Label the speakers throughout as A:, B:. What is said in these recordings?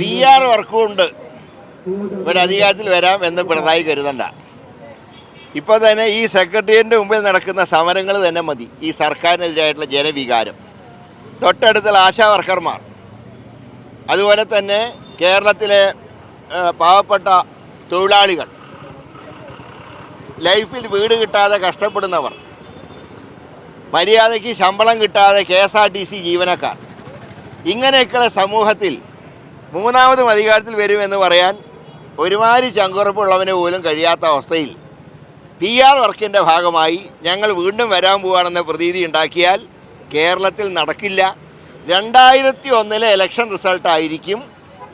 A: PR വർക്കുകൊണ്ട് ഇവിടെ അധികാരത്തിൽ വരാം എന്ന് പിണറായി കരുതണ്ട. ഇപ്പോൾ തന്നെ ഈ സെക്രട്ടേറിയറ്റിൻ്റെ മുമ്പിൽ നടക്കുന്ന സമരങ്ങൾ തന്നെ മതി ഈ സർക്കാരിനെതിരായിട്ടുള്ള ജനവികാരം. തൊട്ടടുത്തുള്ള ആശാ വർക്കർമാർ, അതുപോലെ തന്നെ കേരളത്തിലെ പാവപ്പെട്ട തൊഴിലാളികൾ, ലൈഫിൽ വീട് കിട്ടാതെ കഷ്ടപ്പെടുന്നവർ, മര്യാദയ്ക്ക് ശമ്പളം കിട്ടാതെ KSRTC ജീവനക്കാർ, ഇങ്ങനെയൊക്കെയുള്ള സമൂഹത്തിൽ മൂന്നാമതും അധികാരത്തിൽ വരുമെന്ന് പറയാൻ ഒരുമാതിരി ചങ്കുറപ്പുള്ളവന് പോലും കഴിയാത്ത അവസ്ഥയിൽ PR വർക്കിൻ്റെ ഭാഗമായി ഞങ്ങൾ വീണ്ടും വരാൻ പോവുകയാണെന്ന പ്രതീതി ഉണ്ടാക്കിയാൽ കേരളത്തിൽ നടക്കില്ല. 2001 ഇലക്ഷൻ റിസൾട്ടായിരിക്കും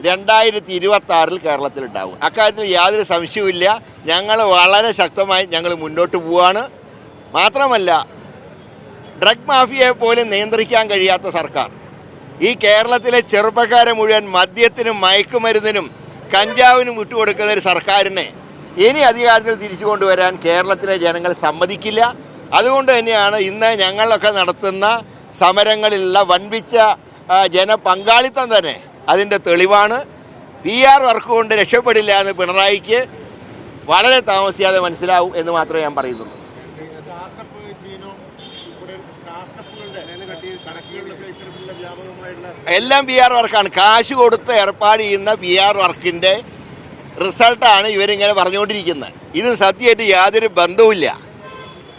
A: 2026 കേരളത്തിലുണ്ടാവും. അക്കാര്യത്തിൽ യാതൊരു സംശയവുമില്ല. ഞങ്ങൾ വളരെ ശക്തമായി മുന്നോട്ട് പോവുകയാണ്. മാത്രമല്ല, ഡ്രഗ് മാഫിയയെ പോലും നിയന്ത്രിക്കാൻ കഴിയാത്ത സർക്കാർ, ഈ കേരളത്തിലെ ചെറുപ്പക്കാരെ മുഴുവൻ മദ്യത്തിനും മയക്കുമരുന്നിനും കഞ്ചാവിനും വിട്ടുകൊടുക്കുന്ന ഒരു സർക്കാരിനെ ഇനി അധികാരത്തിൽ തിരിച്ചു കൊണ്ടുവരാൻ കേരളത്തിലെ ജനങ്ങൾ സമ്മതിക്കില്ല. അതുകൊണ്ട് തന്നെയാണ് ഇന്ന് ഞങ്ങളൊക്കെ നടത്തുന്ന സമരങ്ങളിലുള്ള വൻപിച്ച ജനപങ്കാളിത്തം തന്നെ അതിൻ്റെ തെളിവാണ്. PR വർക്ക് കൊണ്ട് രക്ഷപ്പെടില്ല എന്ന് പിണറായിക്ക് വളരെ താമസിയാതെ മനസ്സിലാവും എന്ന് മാത്രമേ ഞാൻ പറയുന്നുള്ളൂ. എല്ലാം PR വർക്കാണ്. കാശ് കൊടുത്ത് ഏർപ്പാട് ചെയ്യുന്ന PR വർക്കിൻ്റെ റിസൾട്ടാണ് ഇവരിങ്ങനെ പറഞ്ഞുകൊണ്ടിരിക്കുന്നത്. ഇത് സത്യമായിട്ട് യാതൊരു ബന്ധവുമില്ല.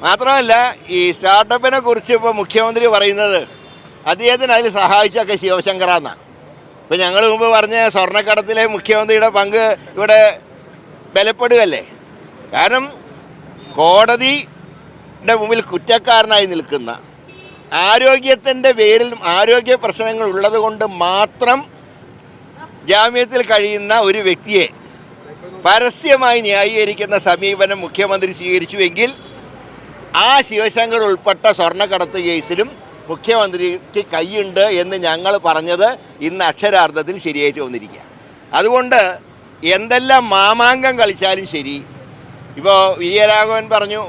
A: മാത്രമല്ല, ഈ സ്റ്റാർട്ടപ്പിനെ കുറിച്ച് ഇപ്പോൾ മുഖ്യമന്ത്രി പറയുന്നത് അദ്ദേഹത്തിന് അതിൽ സഹായിച്ചൊക്കെ ശിവശങ്കറാന്നാണ്. ഇപ്പോൾ ഞങ്ങൾ മുമ്പ് പറഞ്ഞ സ്വർണ്ണക്കടത്തിലെ മുഖ്യമന്ത്രിയുടെ പങ്ക് ഇവിടെ ബലപ്പെടുകയല്ലേ. കാരണം കോടതിയുടെ മുമ്പിൽ കുറ്റക്കാരനായി നിൽക്കുന്ന, ആരോഗ്യത്തിൻ്റെ പേരിൽ ആരോഗ്യ പ്രശ്നങ്ങൾ ഉള്ളത് കൊണ്ട് മാത്രം ജാമ്യത്തിൽ കഴിയുന്ന ഒരു വ്യക്തിയെ പരസ്യമായി ന്യായീകരിക്കുന്ന സമീപനം മുഖ്യമന്ത്രി സ്വീകരിച്ചുവെങ്കിൽ ആ ശിവശങ്കർ ഉൾപ്പെട്ട സ്വർണ്ണക്കടത്ത് കേസിലും മുഖ്യമന്ത്രിക്ക് കൈയുണ്ട് എന്ന് ഞങ്ങൾ പറഞ്ഞത് ഇന്ന് അക്ഷരാർത്ഥത്തിൽ ശരിയായിട്ട് വന്നിരിക്കുക. അതുകൊണ്ട് എന്തെല്ലാം മാമാങ്കം കളിച്ചാലും ശരി, ഇപ്പോൾ വിജയരാഘവൻ പറഞ്ഞു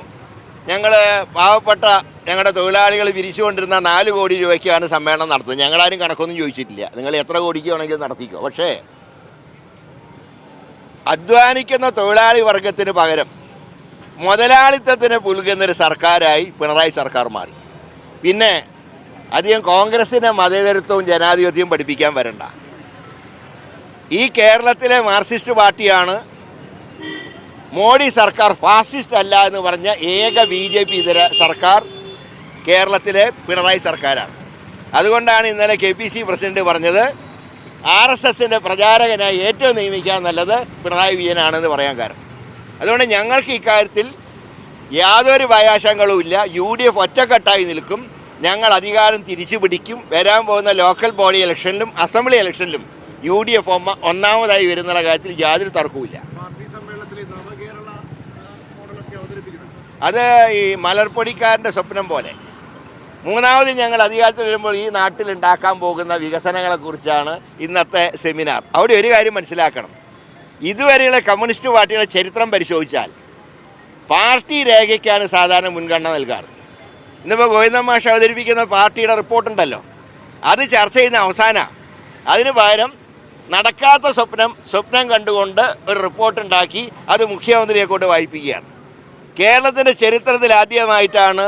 A: ഞങ്ങൾ പാവപ്പെട്ട ഞങ്ങളുടെ തൊഴിലാളികൾ വിരിച്ചുകൊണ്ടിരുന്ന 4 കോടി രൂപയ്ക്കാണ് സമ്മേളനം നടത്തുന്നത്. ഞങ്ങളാരും കണക്കൊന്നും ചോദിച്ചിട്ടില്ല. നിങ്ങൾ എത്ര കോടിക്ക് വേണമെങ്കിലും നടത്തിക്കോ. പക്ഷേ അധ്വാനിക്കുന്ന തൊഴിലാളി വർഗത്തിന് പകരം മുതലാളിത്തത്തിന് പുൽകുന്നൊരു സർക്കാരായി പിണറായി സർക്കാർ മാറി. പിന്നെ അധികം കോൺഗ്രസിനെ മതേതരത്വവും ജനാധിപത്യവും പഠിപ്പിക്കാൻ വരണ്ട. ഈ കേരളത്തിലെ മാർക്സിസ്റ്റ് പാർട്ടിയാണ് മോഡി സർക്കാർ ഫാസിസ്റ്റ് അല്ല എന്ന് പറഞ്ഞ ഏക BJP ഇതര സർക്കാർ കേരളത്തിലെ പിണറായി സർക്കാരാണ്. അതുകൊണ്ടാണ് ഇന്നലെ KPC പ്രസിഡന്റ് പറഞ്ഞത് RSSൻ്റെ പ്രചാരകനായി ഏറ്റവും നിയമിക്കാൻ നല്ലത് പിണറായി വിജയനാണെന്ന് പറയാൻ കാരണം. അതുകൊണ്ട് ഞങ്ങൾക്ക് ഇക്കാര്യത്തിൽ യാതൊരു ഭയാശങ്കകളുമില്ല. UDF ഒറ്റക്കെട്ടായി നിൽക്കും. ഞങ്ങൾ അധികാരം തിരിച്ചു പിടിക്കും. വരാൻ പോകുന്ന ലോക്കൽ ബോഡി ഇലക്ഷനിലും അസംബ്ലി ഇലക്ഷനിലും UDF ഒന്നാമതായി വരുന്ന കാര്യത്തിൽ യാതൊരു തർക്കവുമില്ല. അത് ഈ മലർപ്പൊടിക്കാരൻ്റെ സ്വപ്നം പോലെ. മൂന്നാമത് ഞങ്ങൾ അധികാരത്തിൽ വരുമ്പോൾ ഈ നാട്ടിൽ ഉണ്ടാക്കാൻ പോകുന്ന വികസനങ്ങളെക്കുറിച്ചാണ് ഇന്നത്തെ സെമിനാർ. അവിടെ ഒരു കാര്യം മനസ്സിലാക്കണം. ഇതുവരെയുള്ള കമ്മ്യൂണിസ്റ്റ് പാർട്ടിയുടെ ചരിത്രം പരിശോധിച്ചാൽ പാർട്ടി രേഖയ്ക്കാണ് സാധാരണ മുൻഗണന നൽകാറ്. ഇന്നിപ്പോൾ ഗോവിന്ദൻ മാഷ് അവതരിപ്പിക്കുന്ന പാർട്ടിയുടെ റിപ്പോർട്ടുണ്ടല്ലോ, അത് ചർച്ച ചെയ്യുന്ന അവസാനമാണ്. അതിന് പകരം നടക്കാത്ത സ്വപ്നം കണ്ടുകൊണ്ട് ഒരു റിപ്പോർട്ടുണ്ടാക്കി അത് മുഖ്യമന്ത്രിയെ കൊണ്ട് വായിപ്പിക്കുകയാണ്. കേരളത്തിൻ്റെ ചരിത്രത്തിൽ ആദ്യമായിട്ടാണ്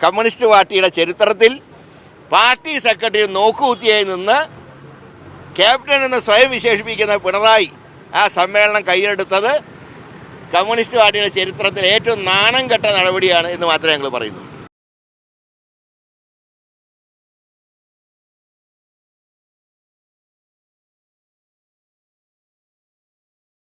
A: കമ്മ്യൂണിസ്റ്റ് പാർട്ടിയുടെ ചരിത്രത്തിൽ പാർട്ടി സെക്രട്ടറി നോക്കുകുത്തിയായി നിന്ന് ക്യാപ്റ്റൻ എന്ന് സ്വയം വിശേഷിപ്പിക്കുന്ന പിണറായി ആ സമ്മേളനം കയ്യിലെടുത്തത് കമ്മ്യൂണിസ്റ്റ് പാർട്ടിയുടെ ചരിത്രത്തിൽ ഏറ്റവും നാണം കെട്ട നടപടിയാണ് എന്ന് മാത്രമേ ഞങ്ങൾ പറയുന്നു.